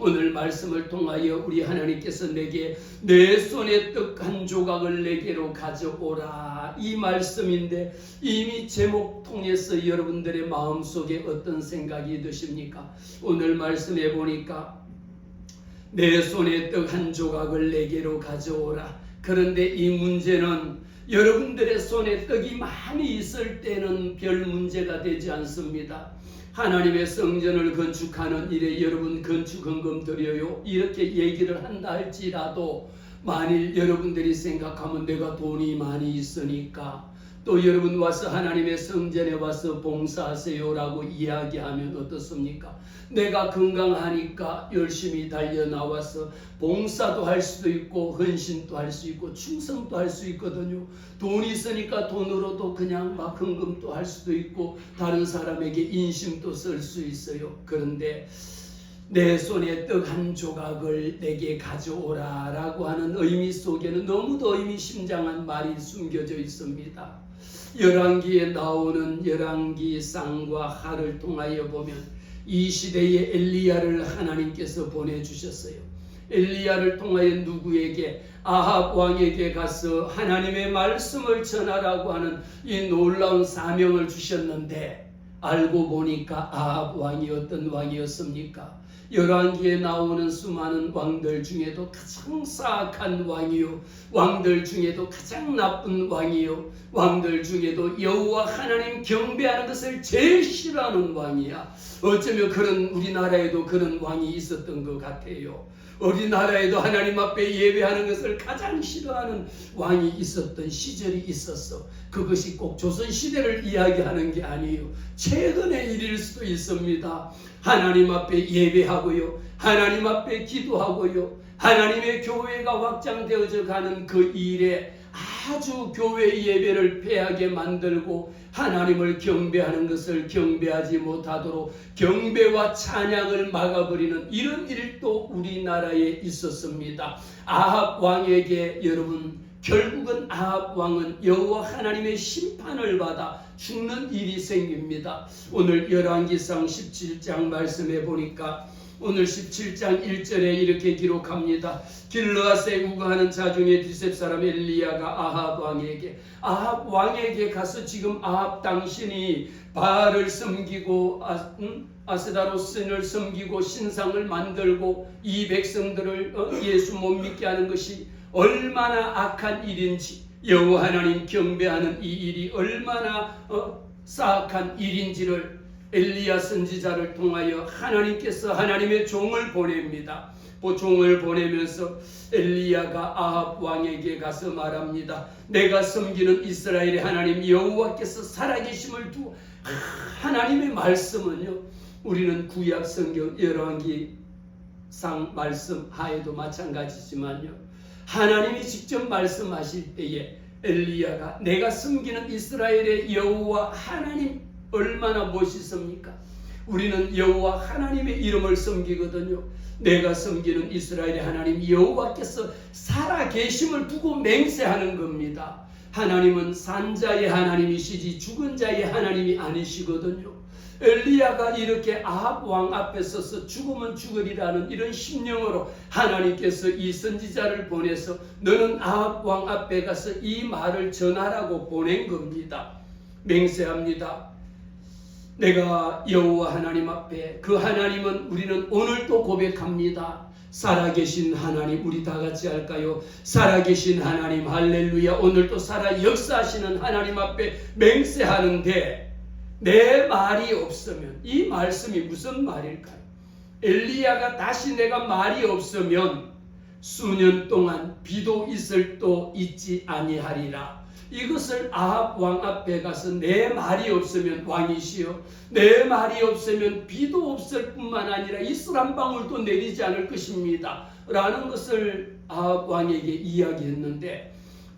오늘 말씀을 통하여 우리 하나님께서 내게 내 손에 떡 한 조각을 내게로 가져오라, 이 말씀인데 이미 제목 통해서 여러분들의 마음속에 어떤 생각이 드십니까? 오늘 말씀해 보니까 내 손에 떡 한 조각을 내게로 가져오라. 그런데 이 문제는 여러분들의 손에 떡이 많이 있을 때는 별 문제가 되지 않습니다. 하나님의 성전을 건축하는 일에 여러분 건축헌금 드려요, 이렇게 얘기를 한다 할지라도 만일 여러분들이 생각하면 내가 돈이 많이 있으니까 또 여러분 와서 하나님의 성전에 와서 봉사하세요라고 이야기하면 어떻습니까? 내가 건강하니까 열심히 달려나와서 봉사도 할 수도 있고 헌신도 할 수 있고 충성도 할 수 있거든요. 돈이 있으니까 돈으로도 그냥 막 헌금도 할 수도 있고 다른 사람에게 인심도 쓸 수 있어요. 그런데 내 손에 떡 한 조각을 내게 가져오라 라고 하는 의미 속에는 너무도 의미심장한 말이 숨겨져 있습니다. 열왕기에 나오는 열왕기 쌍과 하를 통하여 보면 이 시대에 엘리야를 하나님께서 보내주셨어요. 엘리야를 통하여 누구에게? 아합 왕에게 가서 하나님의 말씀을 전하라고 하는 이 놀라운 사명을 주셨는데 알고 보니까 아합 왕이 어떤 왕이었습니까? 열왕기에 나오는 수많은 왕들 중에도 가장 사악한 왕이요, 왕들 중에도 가장 나쁜 왕이요, 왕들 중에도 여호와 하나님 경배하는 것을 제일 싫어하는 왕이야. 어쩌면 그런 우리나라에도 그런 왕이 있었던 것 같아요. 우리나라에도 하나님 앞에 예배하는 것을 가장 싫어하는 왕이 있었던 시절이 있었어. 그것이 꼭 조선시대를 이야기하는 게 아니에요. 최근의 일일 수도 있습니다. 하나님 앞에 예배하고요, 하나님 앞에 기도하고요, 하나님의 교회가 확장되어져 가는 그 일에 아주 교회 예배를 패하게 만들고 하나님을 경배하는 것을 경배하지 못하도록 경배와 찬양을 막아버리는 이런 일도 우리나라에 있었습니다. 아합 왕에게 여러분 결국은 아합 왕은 여호와 하나님의 심판을 받아 죽는 일이 생깁니다. 오늘 열왕기상 17장 말씀해 보니까 오늘 17장 1절에 이렇게 기록합니다. 길르앗에 우거하는 자 중에 디셉 사람 엘리야가 아합 왕에게 가서 지금 아합 당신이 바알을 섬기고 아세다로신을 섬기고 신상을 만들고 이 백성들을 예수 못 믿게 하는 것이 얼마나 악한 일인지, 여호와 하나님 경배하는 이 일이 얼마나 사악한 일인지를 엘리야 선지자를 통하여 하나님께서 하나님의 종을 보냅니다. 종을 보내면서 엘리야가 아합 왕에게 가서 말합니다. 내가 섬기는 이스라엘의 하나님 여호와께서 살아계심을 두고, 하나님의 말씀은요, 우리는 구약 성경 열왕기상 말씀 하에도 마찬가지지만요, 하나님이 직접 말씀하실 때에 엘리야가 내가 섬기는 이스라엘의 여호와 하나님 얼마나 멋있습니까? 우리는 여호와 하나님의 이름을 섬기거든요. 내가 섬기는 이스라엘의 하나님 여호와께서 살아계심을 두고 맹세하는 겁니다. 하나님은 산자의 하나님이시지 죽은 자의 하나님이 아니시거든요. 엘리야가 이렇게 아합 왕 앞에 서서 죽으면 죽으리라는 이런 심령으로 하나님께서 이 선지자를 보내서 너는 아합 왕 앞에 가서 이 말을 전하라고 보낸 겁니다. 맹세합니다. 내가 여호와 하나님 앞에, 그 하나님은 우리는 오늘도 고백합니다. 살아계신 하나님, 우리 다 같이 할까요? 살아계신 하나님, 할렐루야. 오늘도 살아 역사하시는 하나님 앞에 맹세하는데 내 말이 없으면, 이 말씀이 무슨 말일까요? 엘리야가 다시 내가 말이 없으면 수년 동안 비도 있을 도 있지 아니하리라. 이것을 아합 왕 앞에 가서 내 말이 없으면, 왕이시여 내 말이 없으면 비도 없을 뿐만 아니라 이슬 한 방울도 내리지 않을 것입니다 라는 것을 아합 왕에게 이야기했는데,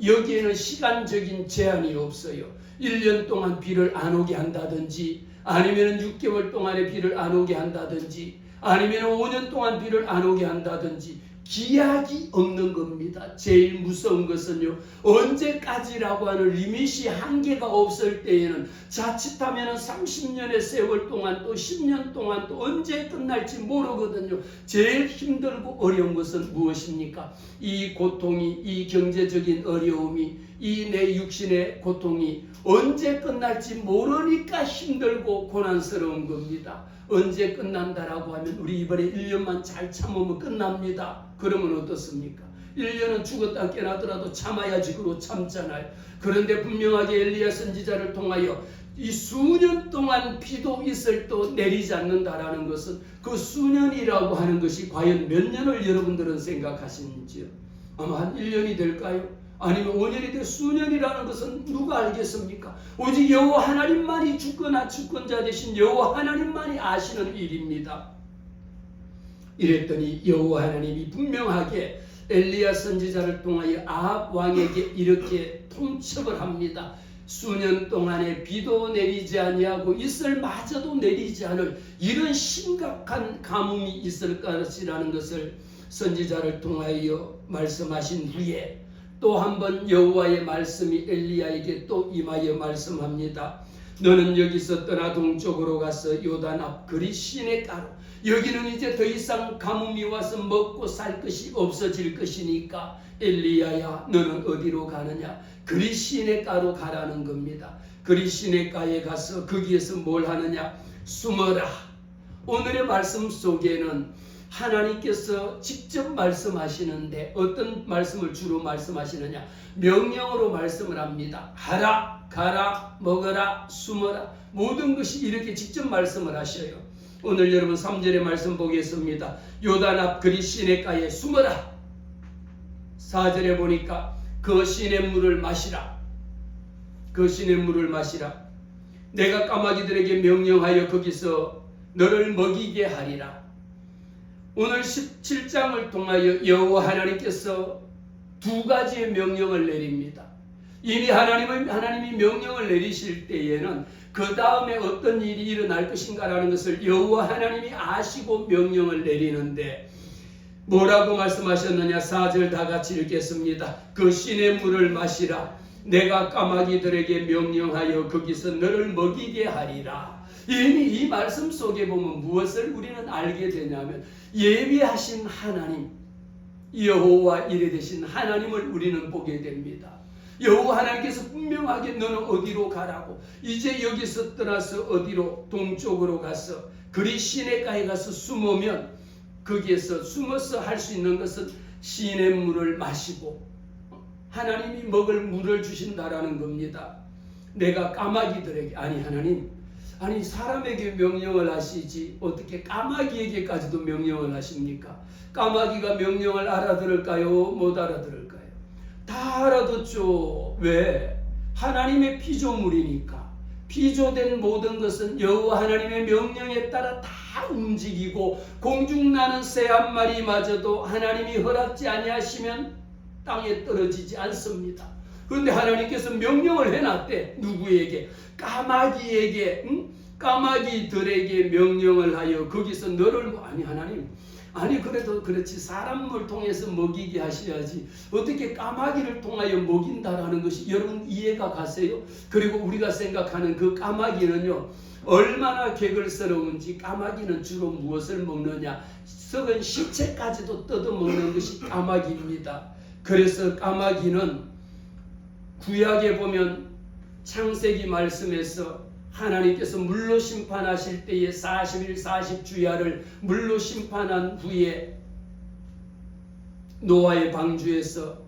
여기에는 시간적인 제한이 없어요. 1년 동안 비를 안 오게 한다든지, 아니면 6개월 동안에 비를 안 오게 한다든지, 아니면 5년 동안 비를 안 오게 한다든지, 기약이 없는 겁니다. 제일 무서운 것은요, 언제까지라고 하는 리밋이 한계가 없을 때에는 자칫하면 30년의 세월 동안 또 10년 동안 또 언제 끝날지 모르거든요. 제일 힘들고 어려운 것은 무엇입니까? 이 고통이, 이 경제적인 어려움이, 이 내 육신의 고통이 언제 끝날지 모르니까 힘들고 고난스러운 겁니다. 언제 끝난다라고 하면 우리 이번에 1년만 잘 참으면 끝납니다. 그러면 어떻습니까? 1년은 죽었다 깨나더라도 참아야지 그로 참잖아요. 그런데 분명하게 엘리야 선지자를 통하여 이 수년 동안 비도 있을 또 내리지 않는다라는 것은 그 수년이라고 하는 것이 과연 몇 년을 여러분들은 생각하시는지요? 아마 한 1년이 될까요? 아니면 5년이 돼 수년이라는 것은 누가 알겠습니까? 오직 여호와 하나님만이 주권한 주권자 되신 여호와 하나님만이 아시는 일입니다. 이랬더니 여호와 하나님이 분명하게 엘리야 선지자를 통하여 아합 왕에게 이렇게 통첩을 합니다. 수년 동안에 비도 내리지 아니하고 이슬마저도 내리지 않을 이런 심각한 가뭄이 있을 것이라는 것을 선지자를 통하여 말씀하신 후에 또 한 번 여호와의 말씀이 엘리야에게 또 임하여 말씀합니다. 너는 여기서 떠나 동쪽으로 가서 요단 앞 그리 시내가로, 여기는 이제 더 이상 가뭄이 와서 먹고 살 것이 없어질 것이니까 엘리야야 너는 어디로 가느냐? 그리 시내가로 가라는 겁니다. 그리 시내가에 가서 거기에서 뭘 하느냐? 숨어라. 오늘의 말씀 속에는 하나님께서 직접 말씀하시는데 어떤 말씀을 주로 말씀하시느냐? 명령으로 말씀을 합니다. 하라, 가라, 먹어라, 숨어라. 모든 것이 이렇게 직접 말씀을 하셔요. 오늘 여러분 3절의 말씀 보겠습니다. 요단 앞 그리 시내가에 숨어라. 4절에 보니까 그 시냇물을 마시라. 그 시냇물을 마시라. 내가 까마귀들에게 명령하여 거기서 너를 먹이게 하리라. 오늘 17장을 통하여 여호와 하나님께서 두 가지의 명령을 내립니다. 이미 하나님이 명령을 내리실 때에는 그 다음에 어떤 일이 일어날 것인가라는 것을 여호와 하나님이 아시고 명령을 내리는데 뭐라고 말씀하셨느냐? 4절 다 같이 읽겠습니다. 그 시냇물을 마시라. 내가 까마귀들에게 명령하여 거기서 너를 먹이게 하리라. 이미 이 말씀 속에 보면 무엇을 우리는 알게 되냐면 예비하신 하나님, 여호와 이레 되신 하나님을 우리는 보게 됩니다. 여호와 하나님께서 분명하게 너는 어디로 가라고, 이제 여기서 떠나서 어디로, 동쪽으로 가서 그리 시내가에 가서 숨으면 거기에서 숨어서 할 수 있는 것은 시냇물을 마시고 하나님이 먹을 물을 주신다라는 겁니다. 내가 까마귀들에게, 아니 사람에게 명령을 하시지 어떻게 까마귀에게까지도 명령을 하십니까? 까마귀가 명령을 알아들을까요? 못 알아들을까요? 다 알아듣죠. 왜? 하나님의 피조물이니까. 피조된 모든 것은 여호와 하나님의 명령에 따라 다 움직이고 공중 나는 새 한 마리마저도 하나님이 허락지 아니하시면 땅에 떨어지지 않습니다. 그런데 하나님께서 명령을 해놨대. 누구에게? 까마귀에게, 까마귀들에게 명령을 하여 거기서 너를, 하나님, 그래도 그렇지 사람을 통해서 먹이게 하셔야지 어떻게 까마귀를 통하여 먹인다라는 것이 여러분 이해가 가세요? 그리고 우리가 생각하는 그 까마귀는요 얼마나 개걸스러운지. 까마귀는 주로 무엇을 먹느냐? 썩은 시체까지도 뜯어먹는 것이 까마귀입니다. 그래서 까마귀는 구약에 보면 창세기 말씀에서 하나님께서 물로 심판하실 때에 40일 40주야를 물로 심판한 후에 노아의 방주에서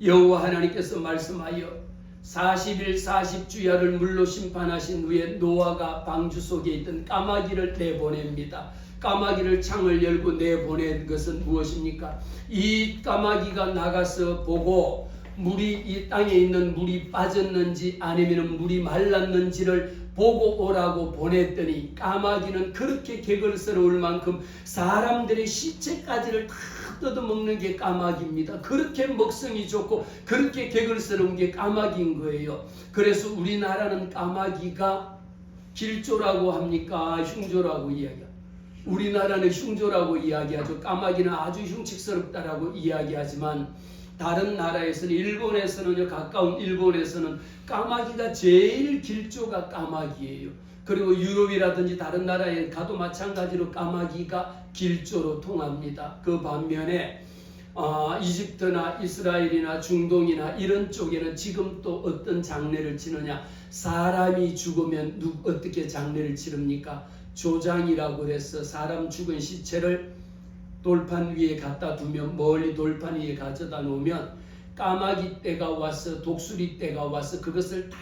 여호와 하나님께서 말씀하여 40일 40주야를 물로 심판하신 후에 노아가 방주 속에 있던 까마귀를 내보냅니다. 까마귀를 창을 열고 내보낸 것은 무엇입니까? 이 까마귀가 나가서 보고 물이 이 땅에 있는 물이 빠졌는지 아니면 물이 말랐는지를 보고 오라고 보냈더니 까마귀는 그렇게 개걸스러울 만큼 사람들의 시체까지를 다 뜯어먹는 게 까마귀입니다. 그렇게 먹성이 좋고 그렇게 개걸스러운 게 까마귀인 거예요. 그래서 우리나라는 까마귀가 길조라고 합니까? 흉조라고 이야기합니다. 우리나라는 흉조라고 이야기하죠. 까마귀는 아주 흉측스럽다라고 이야기하지만 다른 나라에서는 일본에서는요, 가까운 일본에서는 까마귀가 제일 길조가 까마귀예요. 그리고 유럽이라든지 다른 나라에 가도 마찬가지로 까마귀가 길조로 통합니다. 그 반면에 이집트나 이스라엘이나 중동이나 이런 쪽에는 지금 또 어떤 장례를 치느냐, 사람이 죽으면 어떻게 장례를 치릅니까? 조장이라고 해서 사람 죽은 시체를 돌판 위에 갖다 두면, 멀리 돌판 위에 가져다 놓으면 까마귀 떼가 와서, 독수리 떼가 와서 그것을 다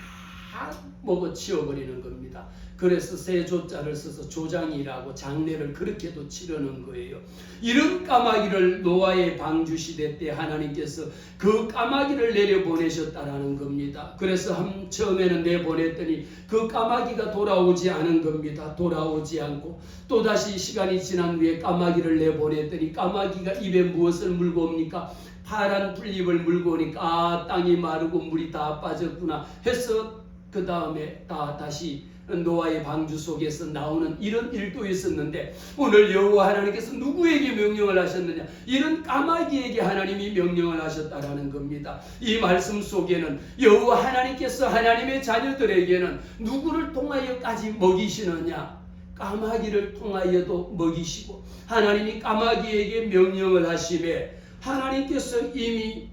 먹어 치워버리는 겁니다. 그래서 세 조자를 써서 조장이라고 장례를 그렇게도 치르는 거예요. 이런 까마귀를 노아의 방주 시대 때 하나님께서 그 까마귀를 내려보내셨다라는 겁니다. 그래서 처음에는 내보냈더니 그 까마귀가 돌아오지 않은 겁니다. 돌아오지 않고 또다시 시간이 지난 후에 까마귀를 내보냈더니 까마귀가 입에 무엇을 물고 옵니까? 파란 풀잎을 물고 오니까 땅이 마르고 물이 다 빠졌구나 해서 그 다음에 다시 노아의 방주 속에서 나오는 이런 일도 있었는데, 오늘 여호와 하나님께서 누구에게 명령을 하셨느냐? 이런 까마귀에게 하나님이 명령을 하셨다라는 겁니다. 이 말씀 속에는 여호와 하나님께서 하나님의 자녀들에게는 누구를 통하여까지 먹이시느냐? 까마귀를 통하여도 먹이시고, 하나님이 까마귀에게 명령을 하심에 하나님께서 이미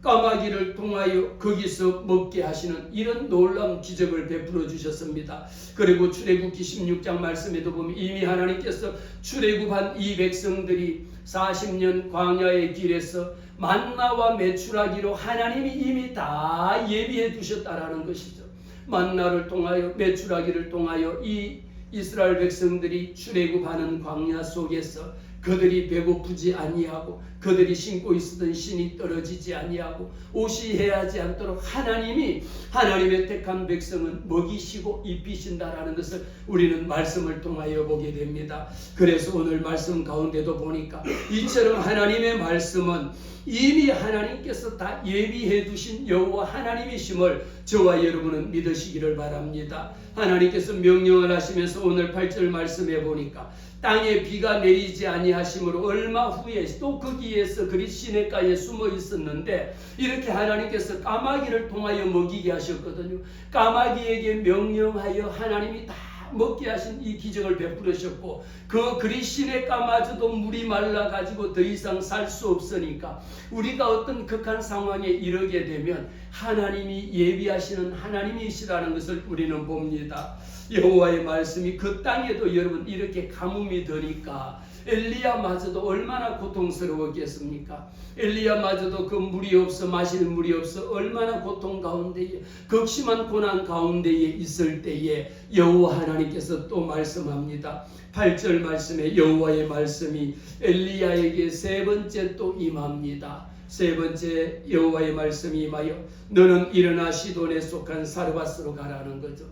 까마귀를 통하여 거기서 먹게 하시는 이런 놀라운 기적을 베풀어 주셨습니다. 그리고 출애굽기 16장 말씀에도 보면 이미 하나님께서 출애굽한 이 백성들이 40년 광야의 길에서 만나와 메추라기로 하나님이 이미 다 예비해 두셨다라는 것이죠. 만나를 통하여, 메추라기를 통하여 이 이스라엘 백성들이 출애굽하는 광야 속에서 그들이 배고프지 아니하고 그들이 신고 있었던 신이 떨어지지 아니하고 옷이 해하지 않도록 하나님이, 하나님의 택한 백성은 먹이시고 입히신다라는 것을 우리는 말씀을 통하여 보게 됩니다. 그래서 오늘 말씀 가운데도 보니까 이처럼 하나님의 말씀은 이미 하나님께서 다 예비해 두신 여호와 하나님이심을 저와 여러분은 믿으시기를 바랍니다. 하나님께서 명령을 하시면서 오늘 8절 말씀해 보니까 땅에 비가 내리지 아니하심으로 얼마 후에 또 거기에서 그리 시냇가에 숨어 있었는데, 이렇게 하나님께서 까마귀를 통하여 먹이게 하셨거든요. 까마귀에게 명령하여 하나님이 다 먹게 하신 이 기적을 베풀으셨고, 그 그리 시냇가마저도 물이 말라가지고 더 이상 살 수 없으니까 우리가 어떤 극한 상황에 이르게 되면 하나님이 예비하시는 하나님이시라는 것을 우리는 봅니다. 여호와의 말씀이 그 땅에도 여러분 이렇게 가뭄이 드니까 엘리야마저도 얼마나 고통스러웠겠습니까? 엘리야마저도 그 물이 없어, 마시는 물이 없어 얼마나 고통 가운데에, 극심한 고난 가운데에 있을 때에 여호와 하나님께서 또 말씀합니다. 8절 말씀에 여호와의 말씀이 엘리야에게 세 번째 또 임합니다. 세 번째 여호와의 말씀이 임하여 너는 일어나 시돈에 속한 사르밧으로 가라는 거죠.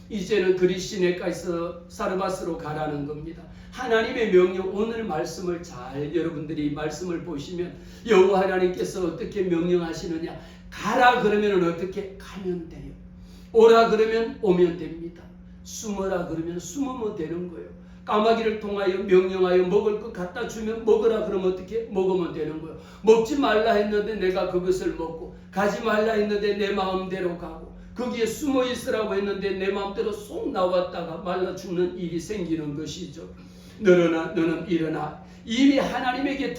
이제는 그리 시내가에서 사르밧으로 가라는 겁니다. 하나님의 명령, 오늘 말씀을 잘 여러분들이 말씀을 보시면 여호와 하나님께서 어떻게 명령하시느냐, 가라 그러면 어떻게 가면 돼요. 오라 그러면 오면 됩니다. 숨어라 그러면 숨으면 되는 거예요. 까마귀를 통하여 명령하여 먹을 것 갖다 주면 먹으라 그러면 어떻게 먹으면 되는 거예요. 먹지 말라 했는데 내가 그것을 먹고, 가지 말라 했는데 내 마음대로 가고, 거기에 숨어 있으라고 했는데 내 마음대로 쏙 나왔다가 말라 죽는 일이 생기는 것이죠. 너는 일어나. 이미 하나님에게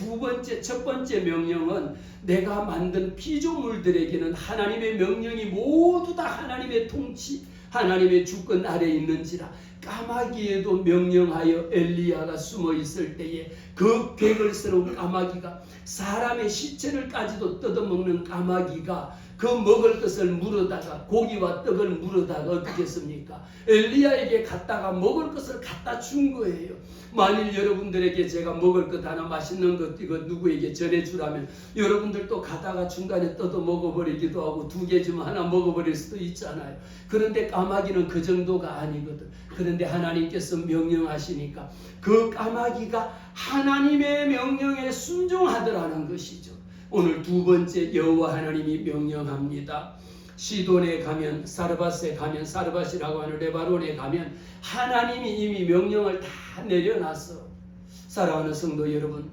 첫 번째 명령은 내가 만든 피조물들에게는 하나님의 명령이 모두 다 하나님의 통치, 하나님의 주권 아래 있는지라. 까마귀에도 명령하여 엘리야가 숨어 있을 때에 그 괴걸스러운 까마귀가, 사람의 시체를까지도 뜯어먹는 까마귀가 그 먹을 것을 물어다가, 고기와 떡을 물어다가 어떻게 했습니까? 엘리야에게 갖다가 먹을 것을 갖다 준 거예요. 만일 여러분들에게 제가 먹을 것 하나, 맛있는 것 이거 누구에게 전해주라면 여러분들도 가다가 중간에 뜯어 먹어버리기도 하고, 두 개 주면 하나 먹어버릴 수도 있잖아요. 그런데 까마귀는 그 정도가 아니거든. 그런데 하나님께서 명령하시니까 그 까마귀가 하나님의 명령에 순종하더라는 것이죠. 오늘 두 번째 여호와 하나님이 명령합니다. 시돈에 가면, 사르밧에 가면, 사르밧이라고 하는 레바논에 가면 하나님이 이미 명령을 다 내려놨어. 사랑하는 성도 여러분,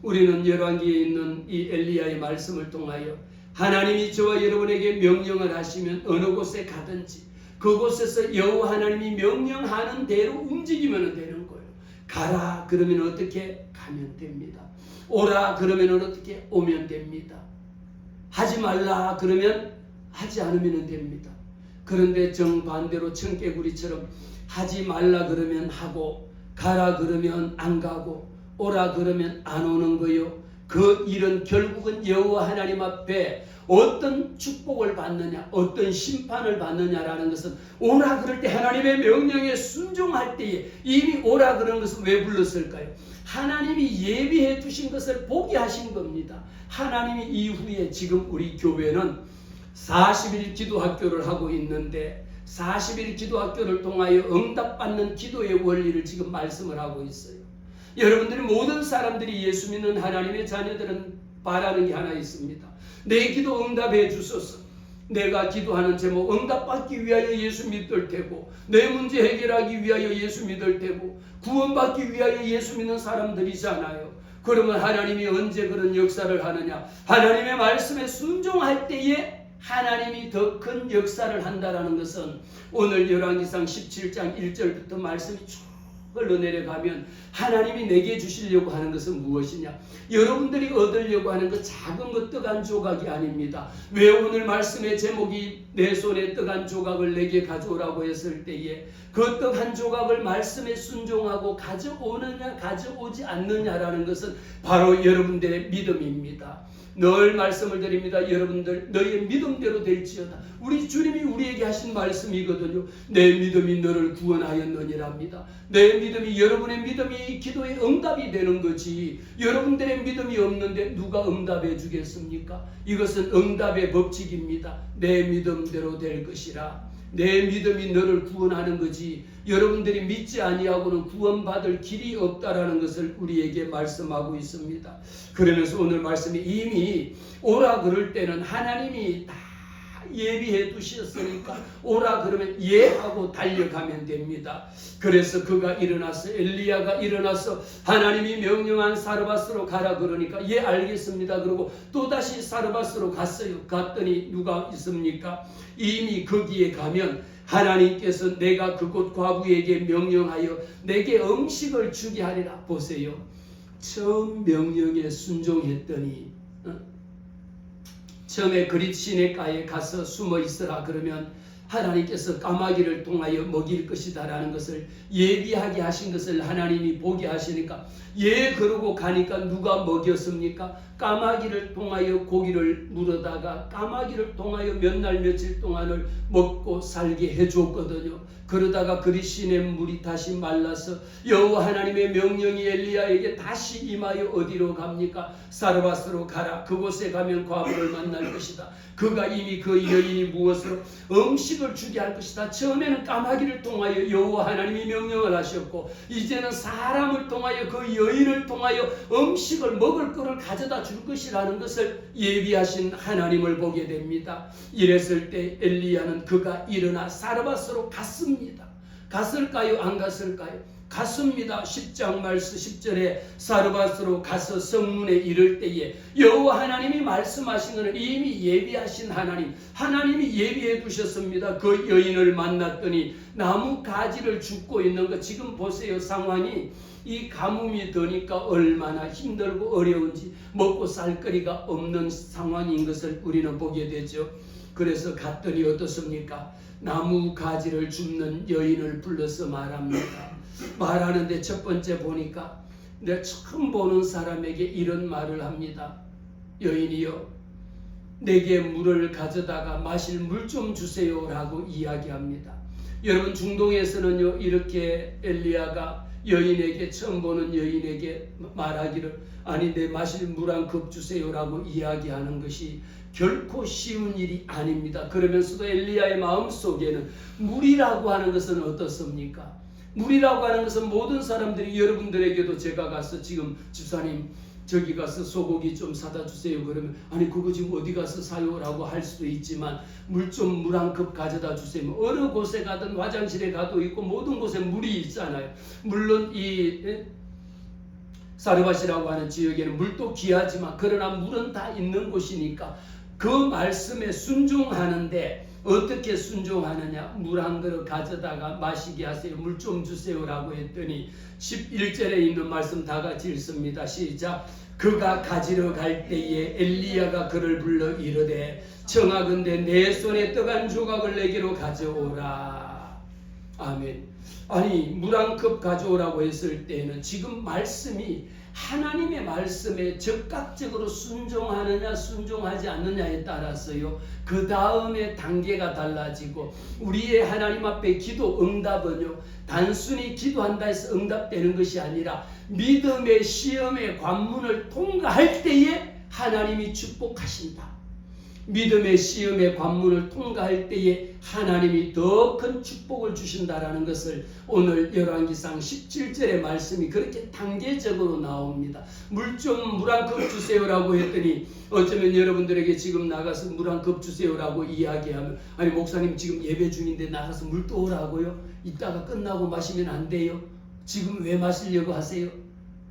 우리는 열왕기에 있는 이 엘리야의 말씀을 통하여 하나님이 저와 여러분에게 명령을 하시면 어느 곳에 가든지 그곳에서 여호와 하나님이 명령하는 대로 움직이면 되는 거예요. 가라 그러면 어떻게 가면 됩니다. 오라 그러면 어떻게 오면 됩니다. 하지 말라 그러면 하지 않으면 됩니다. 그런데 정반대로 청개구리처럼 하지 말라 그러면 하고 가라 그러면 안 가고 오라 그러면 안 오는 거요. 그 일은 결국은 여호와 하나님 앞에 어떤 축복을 받느냐, 어떤 심판을 받느냐라는 것은 오라 그럴 때 하나님의 명령에 순종할 때에 이미 오라 그런 것은 왜 불렀을까요? 하나님이 예비해 두신 것을 보게 하신 겁니다. 하나님이 이후에 지금 우리 교회는 40일 기도학교를 하고 있는데 40일 기도학교를 통하여 응답받는 기도의 원리를 지금 말씀을 하고 있어요. 여러분들이 모든 사람들이 예수 믿는 하나님의 자녀들은 바라는 게 하나 있습니다. 내 기도 응답해 주소서. 내가 기도하는 제목 응답받기 위하여 예수 믿을 테고 내 문제 해결하기 위하여 예수 믿을 테고 구원받기 위하여 예수 믿는 사람들이잖아요. 그러면 하나님이 언제 그런 역사를 하느냐? 하나님의 말씀에 순종할 때에 하나님이 더 큰 역사를 한다라는 것은 오늘 열왕기상 17장 1절부터 말씀이 쭉 흘러내려가면 하나님이 내게 주시려고 하는 것은 무엇이냐? 여러분들이 얻으려고 하는 그 작은 것 떡 한 조각이 아닙니다. 왜 오늘 말씀의 제목이 내 손에 떡 한 조각을 내게 가져오라고 했을 때에 그 떡 한 조각을 말씀에 순종하고 가져오느냐 가져오지 않느냐라는 것은 바로 여러분들의 믿음입니다. 늘 말씀을 드립니다. 여러분들 너희의 믿음대로 될지어다. 우리 주님이 우리에게 하신 말씀이거든요. 내 믿음이 너를 구원하였느니랍니다. 내 믿음이 여러분의 믿음이 기도의 응답이 되는 거지. 여러분들의 믿음이 없는데 누가 응답해 주겠습니까? 이것은 응답의 법칙입니다. 내 믿음대로 될 것이라. 내 믿음이 너를 구원하는 거지 여러분들이 믿지 아니하고는 구원받을 길이 없다라는 것을 우리에게 말씀하고 있습니다. 그러면서 오늘 말씀이 이미 오라 그럴 때는 하나님이 다 예비해 두셨으니까 오라 그러면 예 하고 달려가면 됩니다. 그래서 그가 일어나서 엘리야가 일어나서 하나님이 명령한 사르밧으로 가라 그러니까 예 알겠습니다. 그러고 또다시 사르밧으로 갔어요. 갔더니 누가 있습니까? 이미 거기에 가면 하나님께서 내가 그곳 과부에게 명령하여 내게 음식을 주게 하리라. 보세요. 처음 명령에 순종했더니 처음에 그릿 시내가에 가서 숨어 있으라 그러면 하나님께서 까마귀를 통하여 먹일 것이다 라는 것을 예비하게 하신 것을 하나님이 보게 하시니까 예 그러고 가니까 누가 먹였습니까? 까마귀를 통하여 고기를 물어다가 까마귀를 통하여 몇 날 며칠 동안을 먹고 살게 해줬거든요. 그러다가 그릿 시내 물이 다시 말라서 여호와 하나님의 명령이 엘리야에게 다시 임하여 어디로 갑니까? 사르밧으로 가라. 그곳에 가면 과부를 만날 것이다. 그가 이미 그 여인이 무엇으로 음식을 주게 할 것이다. 처음에는 까마귀를 통하여 여호와 하나님이 명령을 하셨고 이제는 사람을 통하여 그 여인을 통하여 음식을 먹을 것을 가져다 줄 것이라는 것을 예비하신 하나님을 보게 됩니다. 이랬을 때 엘리야는 그가 일어나 사르밧으로 갔습니다. 갔을까요? 안 갔을까요? 갔습니다. 10장 말씀 10절에 사르밧으로 가서 성문에 이를 때에 여호와 하나님이 말씀하신 것은 이미 예비하신 하나님이 예비해 두셨습니다. 그 여인을 만났더니 나무 가지를 줍고 있는 것 지금 보세요. 상황이 이 가뭄이 더니까 얼마나 힘들고 어려운지 먹고 살 거리가 없는 상황인 것을 우리는 보게 되죠. 그래서 갔더니 어떻습니까? 나무 가지를 줍는 여인을 불러서 말합니다. 말하는데 첫 번째 보니까 내가 처음 보는 사람에게 이런 말을 합니다. 여인이여 내게 물을 가져다가 마실 물 좀 주세요 라고 이야기합니다. 여러분 중동에서는요 이렇게 엘리야가 여인에게 처음 보는 여인에게 말하기를 아니 내 마실 물 한 컵 주세요 라고 이야기하는 것이 결코 쉬운 일이 아닙니다. 그러면서도 엘리야의 마음속에는 물이라고 하는 것은 어떻습니까? 물이라고 하는 것은 모든 사람들이 여러분들에게도 제가 가서 지금 집사님 저기 가서 소고기 좀 사다 주세요 그러면 아니 그거 지금 어디 가서 사요 라고 할 수도 있지만 물 한 컵 가져다 주세요. 어느 곳에 가든 화장실에 가도 있고 모든 곳에 물이 있잖아요. 물론 이 사르밧이라고 하는 지역에는 물도 귀하지만 그러나 물은 다 있는 곳이니까 그 말씀에 순종하는데 어떻게 순종하느냐? 물 한 그릇 가져다가 마시게 하세요. 물 좀 주세요라고 했더니 11절에 있는 말씀 다 같이 읽습니다. 시작. 그가 가지러 갈 때에 엘리야가 그를 불러 이르되 청하건대 내 손에 떡 한 조각을 내게로 가져오라. 아멘. 아니 물 한 컵 가져오라고 했을 때는 지금 말씀이 하나님의 말씀에 적극적으로 순종하느냐 순종하지 않느냐에 따라서요 그 다음에 단계가 달라지고 우리의 하나님 앞에 기도 응답은요 단순히 기도한다 해서 응답되는 것이 아니라 믿음의 시험의 관문을 통과할 때에 하나님이 축복하신다. 믿음의 시험의 관문을 통과할 때에 하나님이 더 큰 축복을 주신다라는 것을 오늘 열왕기상 17절의 말씀이 그렇게 단계적으로 나옵니다. 물 한 컵 주세요라고 했더니 어쩌면 여러분들에게 지금 나가서 물 한 컵 주세요라고 이야기하면 아니 목사님 지금 예배 중인데 나가서 물 떠오라고요? 이따가 끝나고 마시면 안 돼요? 지금 왜 마시려고 하세요?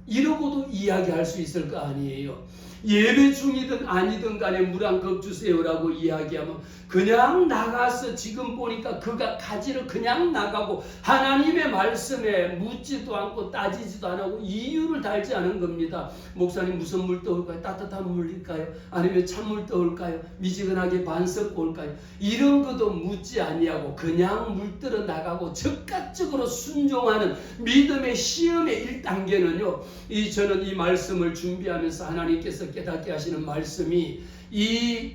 이러고도 이야기할 수 있을 거 아니에요. 예배 중이든 아니든 간에 물 한 컵 주세요라고 이야기하면 그냥 나가서 지금 보니까 그가 가지러 그냥 나가고 하나님의 말씀에 묻지도 않고 따지지도 않고 이유를 달지 않은 겁니다. 목사님 무슨 물 떠올까요? 따뜻한 물일까요? 아니면 찬물 떠올까요? 미지근하게 반석 올까요? 이런 것도 묻지 아니하고 그냥 물 뜨러 나가고 적극적으로 순종하는 믿음의 시험의 1단계는요. 저는 이 말씀을 준비하면서 하나님께서 깨닫게 하시는 말씀이 이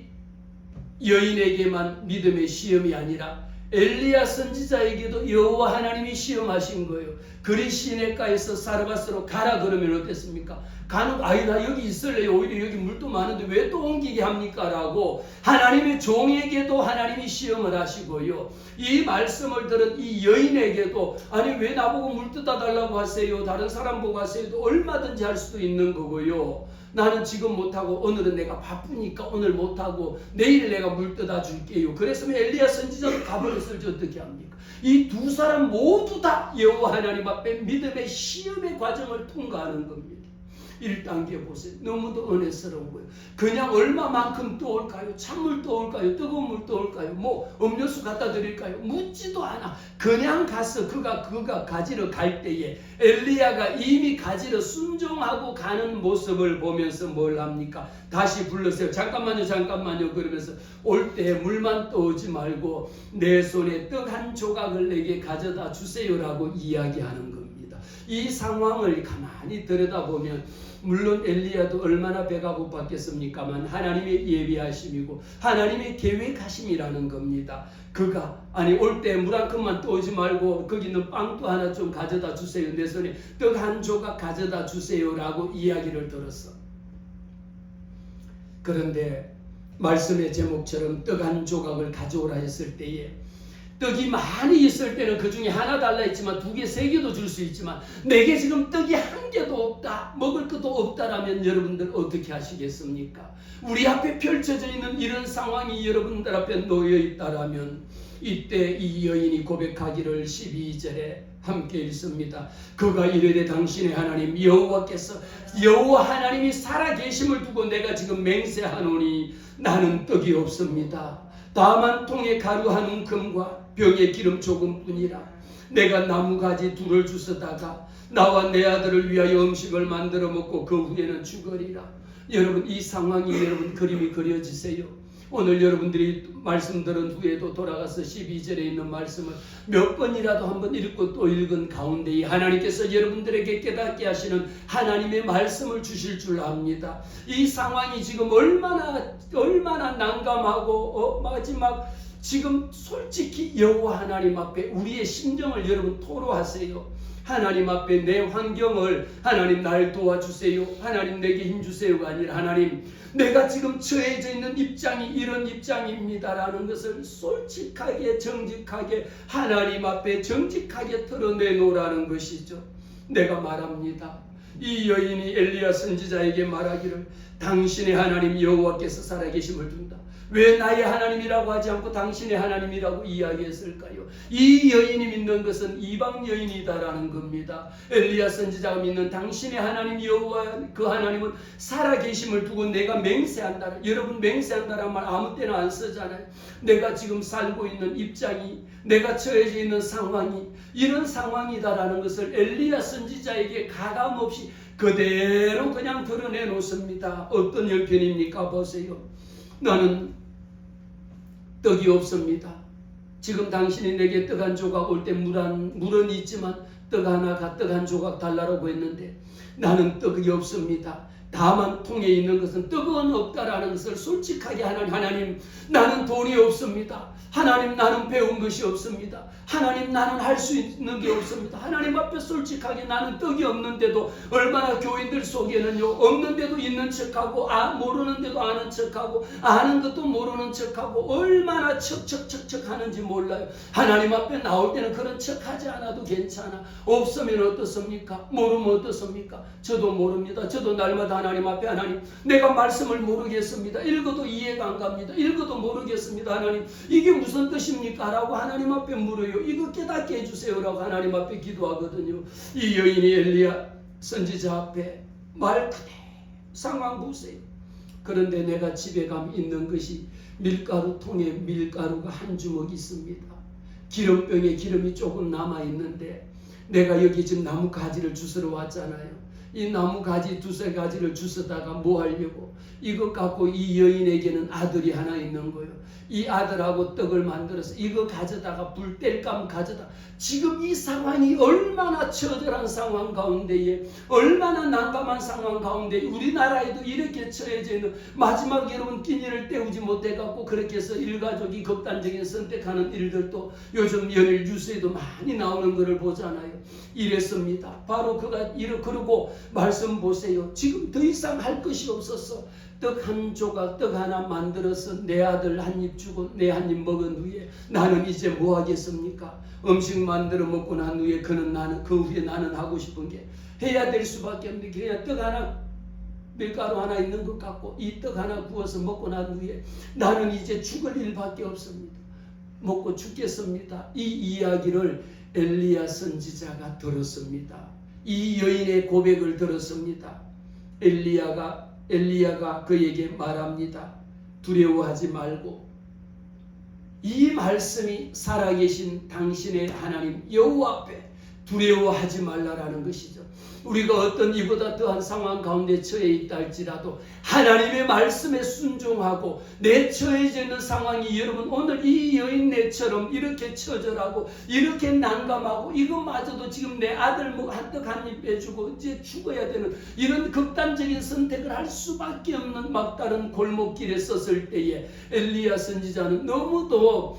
여인에게만 믿음의 시험이 아니라 엘리야 선지자에게도 여호와 하나님이 시험하신 거예요. 그리 시내가에서 사르밧으로 가라 그러면 어땠습니까? 가는 나 여기 있을래요. 오히려 여기 물도 많은데 왜 또 옮기게 합니까? 라고 하나님의 종에게도 하나님이 시험을 하시고요. 이 말씀을 들은 이 여인에게도 아니 왜 나보고 물 떠다 달라고 하세요? 다른 사람 보고 하세요? 얼마든지 할 수도 있는 거고요. 나는 지금 못하고 오늘은 내가 바쁘니까 오늘 못하고 내일 내가 물 떠다 줄게요. 그랬으면 엘리야 선지자도 가버렸을지 어떻게 합니까? 이 두 사람 모두 다 여호와 하나님 앞에 믿음의 시험의 과정을 통과하는 겁니다. 1단계 보세요. 너무도 은혜스러운 거예요. 그냥 얼마만큼 떠올까요? 찬물 떠올까요? 뜨거운 물 떠올까요? 뭐 음료수 갖다 드릴까요? 묻지도 않아. 그냥 가서 그가 가지러 갈 때에 엘리야가 이미 가지러 순종하고 가는 모습을 보면서 뭘 합니까? 다시 불러세요. 잠깐만요 그러면서 올 때 물만 떠오지 말고 내 손에 떡 한 조각을 내게 가져다 주세요라고 이야기하는 겁니다. 이 상황을 가만히 들여다보면 물론 엘리야도 얼마나 배가 고팠겠습니까만 하나님의 예비하심이고 하나님의 계획하심이라는 겁니다. 그가 올 때 물 한 컵만 떠오지 말고 거기 있는 빵도 하나 좀 가져다 주세요. 내 손에 떡 한 조각 가져다 주세요라고 이야기를 들었어. 그런데 말씀의 제목처럼 떡 한 조각을 가져오라 했을 때에 떡이 많이 있을 때는 그 중에 하나 달라 했지만 2개, 3개도 줄 수 있지만 내게 지금 떡이 1개도 없다, 먹을 것도 없다라면 여러분들 어떻게 하시겠습니까? 우리 앞에 펼쳐져 있는 이런 상황이 여러분들 앞에 놓여 있다라면 이때 이 여인이 고백하기를 12절에 함께 읽습니다. 그가 이르되 당신의 하나님 여호와께서 여호와 하나님이 살아계심을 두고 내가 지금 맹세하노니 나는 떡이 없습니다. 다만 통에 가루 한 움큼과 병에 기름 조금뿐이라. 내가 나무가지 2를 주스다가 나와 내 아들을 위하여 음식을 만들어 먹고 그 후에는 죽으리라. 여러분 이 상황이 여러분 그림이 그려지세요? 오늘 여러분들이 말씀 들은 후에도 돌아가서 12절에 있는 말씀을 몇 번이라도 한번 읽고 또 읽은 가운데 하나님께서 여러분들에게 깨닫게 하시는 하나님의 말씀을 주실 줄 압니다. 이 상황이 지금 얼마나 난감하고 마지막 지금 솔직히 여호와 하나님 앞에 우리의 심정을 여러분 토로하세요. 하나님 앞에 내 환경을 하나님 날 도와주세요. 하나님 내게 힘주세요가 아니라 하나님 내가 지금 처해져 있는 입장이 이런 입장입니다라는 것을 솔직하게 정직하게 하나님 앞에 정직하게 털어내놓으라는 것이죠. 내가 말합니다. 이 여인이 엘리야 선지자에게 말하기를 당신의 하나님 여호와께서 살아계심을 둔다. 왜 나의 하나님이라고 하지 않고 당신의 하나님이라고 이야기했을까요? 이 여인이 믿는 것은 이방 여인이다라는 겁니다. 엘리야 선지자가 믿는 당신의 하나님 여호와 그 하나님은 살아계심을 두고 내가 맹세한다. 여러분 맹세한다는 말 아무 때나 안 쓰잖아요. 내가 지금 살고 있는 입장이 내가 처해져 있는 상황이 이런 상황이다라는 것을 엘리야 선지자에게 가감없이 그대로 그냥 드러내 놓습니다. 어떤 형편입니까? 보세요. 나는 떡이 없습니다. 지금 당신이 내게 떡 한 조각 올 때 물은 있지만 떡 한 조각 달라고 했는데 나는 떡이 없습니다. 다만 통에 있는 것은 떡은 없다라는 것을 솔직하게 하나님 나는 돈이 없습니다. 하나님 나는 배운 것이 없습니다. 하나님 나는 할 수 있는 게 없습니다. 하나님 앞에 솔직하게 나는 떡이 없는데도 얼마나 교인들 속에는요 없는데도 있는 척하고 모르는데도 아는 척하고 아는 것도 모르는 척하고 얼마나 척척척척 하는지 몰라요. 하나님 앞에 나올 때는 그런 척하지 않아도 괜찮아. 없으면 어떻습니까? 모르면 어떻습니까? 저도 모릅니다. 저도 날마다 하나님 앞에 하나님 내가 말씀을 모르겠습니다. 읽어도 이해가 안 갑니다. 읽어도 모르겠습니다. 하나님 이게 무슨 뜻입니까? 라고 하나님 앞에 물어요. 이거 깨닫게 해주세요 라고 하나님 앞에 기도하거든요. 이 여인이 엘리야 선지자 앞에 말 그대로 상황 보세요. 그런데 내가 집에 가면 있는 것이 밀가루 통에 밀가루가 한 주먹 있습니다. 기름병에 기름이 조금 남아있는데 내가 여기 지금 나무 가지를 주스러 왔잖아요. 이 나무 가지 두세 가지를 주스다가 뭐 하려고 이것 갖고 이 여인에게는 아들이 하나 있는 거예요. 이 아들하고 떡을 만들어서 이거 가져다가 불 뗄감 가져다. 지금 이 상황이 얼마나 처절한 상황 가운데에 얼마나 난감한 상황 가운데 우리나라에도 이렇게 처해져 있는 마지막 여러분 끼니를 때우지 못해갖고 그렇게 해서 일가족이 극단적인 선택하는 일들도 요즘 연일 뉴스에도 많이 나오는 것을 보잖아요. 이랬습니다. 바로 그가 그러고 말씀 보세요. 지금 더 이상 할 것이 없었어. 떡 한 조각, 떡 하나 만들어서 내 아들 한 입 주고 내 한 입 먹은 후에 나는 이제 뭐 하겠습니까? 음식 만들어 먹고 난 후에 그 후에 나는 하고 싶은 게 해야 될 수밖에 없는데 그냥 떡 하나 밀가루 하나 있는 것 같고 이 떡 하나 구워서 먹고 난 후에 나는 이제 죽을 일밖에 없습니다. 먹고 죽겠습니다. 이 이야기를 엘리야 선지자가 들었습니다. 이 여인의 고백을 들었습니다. 엘리야가 그에게 말합니다. 두려워하지 말고 이 말씀이 살아계신 당신의 하나님 여호와 앞에 두려워하지 말라라는 것이죠. 우리가 어떤 이보다 더한 상황 가운데 처해 있다 할지라도 하나님의 말씀에 순종하고 내 처해져 있는 상황이 여러분 오늘 이 여인네처럼 이렇게 처절하고 이렇게 난감하고 이것마저도 지금 내 아들 한떡 한 입 빼주고 이제 죽어야 되는 이런 극단적인 선택을 할 수밖에 없는 막다른 골목길에 섰을 때에 엘리야 선지자는 너무도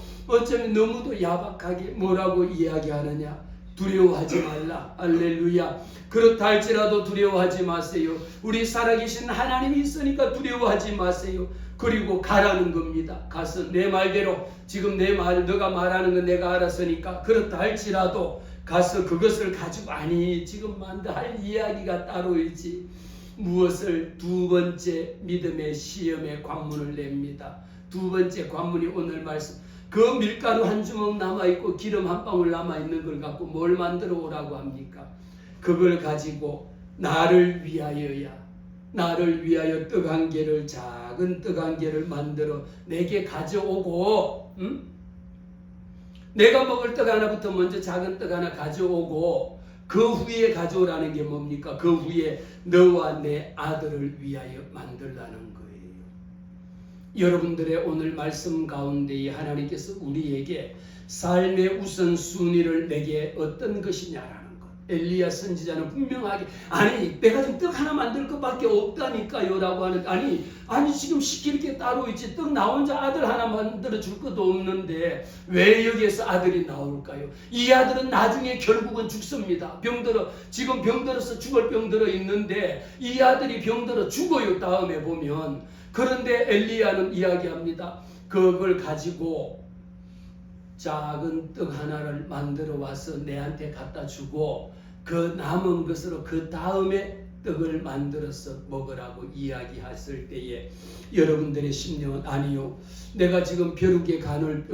야박하게 뭐라고 이야기하느냐. 두려워하지 말라. 할렐루야. 그렇다 할지라도 두려워하지 마세요. 우리 살아계신 하나님이 있으니까 두려워하지 마세요. 그리고 가라는 겁니다. 가서 내 말대로 지금 너가 말하는 건 내가 알았으니까 그렇다 할지라도 가서 그것을 가지고 지금 할 이야기가 따로 있지. 무엇을 두 번째 믿음의 시험의 관문을 냅니다. 두 번째 관문이 오늘 말씀. 그 밀가루 한 주먹 남아있고 기름 한 방울 남아있는 걸 갖고 뭘 만들어 오라고 합니까? 그걸 가지고 나를 위하여 떡 한 개를 작은 떡 한 개를 만들어 내게 가져오고 내가 먹을 떡 하나부터 먼저 작은 떡 하나 가져오고 그 후에 가져오라는 게 뭡니까? 그 후에 너와 내 아들을 위하여 만들라는 거예요. 여러분들의 오늘 말씀 가운데 하나님께서 우리에게 삶의 우선순위를 내게 어떤 것이냐라는 것. 엘리야 선지자는 분명하게 내가 지금 떡 하나 만들 것밖에 없다니까요 라고 하는 아니 지금 시킬 게 따로 있지. 떡 나 혼자 아들 하나 만들어 줄 것도 없는데 왜 여기에서 아들이 나올까요? 이 아들은 나중에 결국은 죽습니다. 지금 병들어서 죽을 병들어 있는데 이 아들이 병들어 죽어요. 다음에 보면. 그런데 엘리야는 이야기합니다. 그걸 가지고 작은 떡 하나를 만들어 와서 내한테 갖다 주고 그 남은 것으로 그 다음에 떡을 만들어서 먹으라고 이야기했을 때에 여러분들의 심령은 아니요, 내가 지금 벼룩의 간을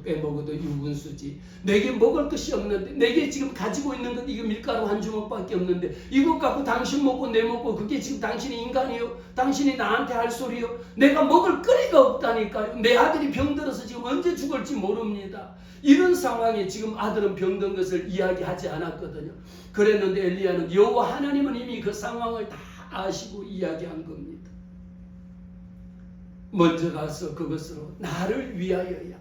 빼먹어도 유분수지, 내게 먹을 것이 없는데, 내게 지금 가지고 있는 건 이거 밀가루 한 주먹밖에 없는데 이것 갖고 당신 먹고 내 먹고 그게 지금 당신이 인간이요? 당신이 나한테 할 소리요? 내가 먹을 거리가 없다니까요. 내 아들이 병들어서 지금 언제 죽을지 모릅니다. 이런 상황에 지금 아들은 병든 것을 이야기하지 않았거든요. 그랬는데 엘리야는 여호와 하나님은 이미 그 상황을 다 아시고 이야기한 겁니다. 먼저 가서 그것으로 나를 위하여야.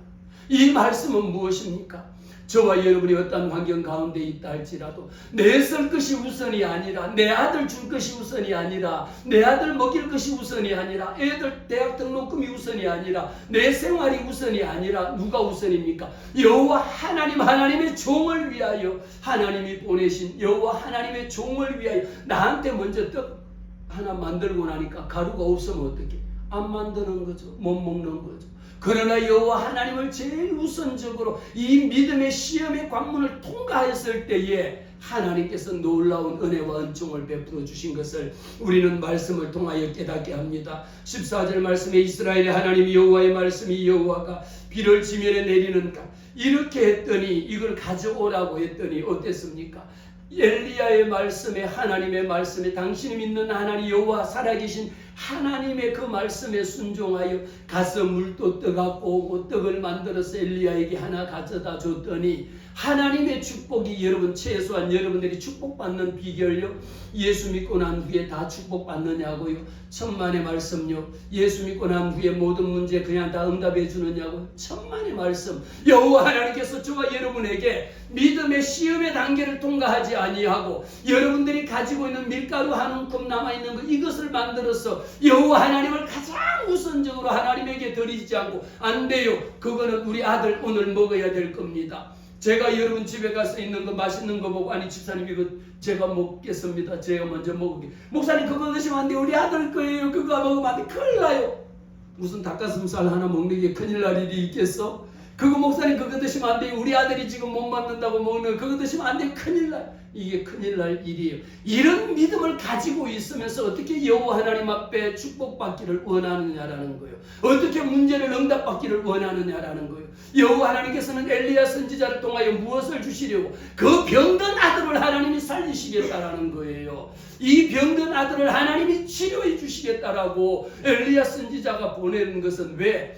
이 말씀은 무엇입니까? 저와 여러분이 어떤 환경 가운데 있다 할지라도 내 쓸 것이 우선이 아니라, 내 아들 줄 것이 우선이 아니라, 내 아들 먹일 것이 우선이 아니라, 애들 대학 등록금이 우선이 아니라, 내 생활이 우선이 아니라 누가 우선입니까? 여호와 하나님, 하나님의 종을 위하여, 하나님이 보내신 여호와 하나님의 종을 위하여. 나한테 먼저 떡 하나 만들고 나니까 가루가 없으면 어떻게? 안 만드는 거죠. 못 먹는 거죠. 그러나 여호와 하나님을 제일 우선적으로 이 믿음의 시험의 관문을 통과했을 때에 하나님께서 놀라운 은혜와 은총을 베풀어 주신 것을 우리는 말씀을 통하여 깨닫게 합니다. 14절 말씀에 이스라엘의 하나님 여호와의 말씀이 여호와가 비를 지면에 내리는가, 이렇게 했더니, 이걸 가져오라고 했더니 어땠습니까? 엘리야의 말씀에, 하나님의 말씀에, 당신이 믿는 하나님 여호와 살아계신 하나님의 그 말씀에 순종하여 가서 물도 떠갖고 오고 떡을 만들어서 엘리야에게 하나 가져다 줬더니, 하나님의 축복이, 여러분 최소한 여러분들이 축복받는 비결요, 예수 믿고 난 후에 다 축복받느냐고요? 천만의 말씀요. 예수 믿고 난 후에 모든 문제 그냥 다 응답해 주느냐고요? 천만의 말씀. 여호와 하나님께서 저와 여러분에게 믿음의 시험의 단계를 통과하지 아니하고 여러분들이 가지고 있는 밀가루 한 움큼 남아있는 것, 이것을 만들어서 여호와 하나님을 가장 우선적으로 하나님에게 드리지 않고, 안 돼요, 그거는 우리 아들 오늘 먹어야 될 겁니다. 제가 여러분 집에 가서 있는 거 맛있는 거 보고, 아니 집사님 이거 제가 먹겠습니다, 제가 먼저 먹을게. 목사님 그거 드시면 안 돼요, 우리 아들 거예요, 그거 먹으면 안 돼, 큰일 나요. 무슨 닭가슴살 하나 먹는 게 큰일 날 일이 있겠어? 그거 목사님 그거 드시면 안 돼요, 우리 아들이 지금 못 맞는다고 먹는 거 그거 드시면 안 돼요, 큰일 나요. 이게 큰일 날 일이에요. 이런 믿음을 가지고 있으면서 어떻게 여호와 하나님 앞에 축복받기를 원하느냐라는 거예요. 어떻게 문제를 응답받기를 원하느냐라는 거예요. 여호와 하나님께서는 엘리야 선지자를 통하여 무엇을 주시려고? 그 병든 아들을 하나님이 살리시겠다라는 거예요. 이 병든 아들을 하나님이 치료해 주시겠다라고 엘리야 선지자가 보내는 것은 왜?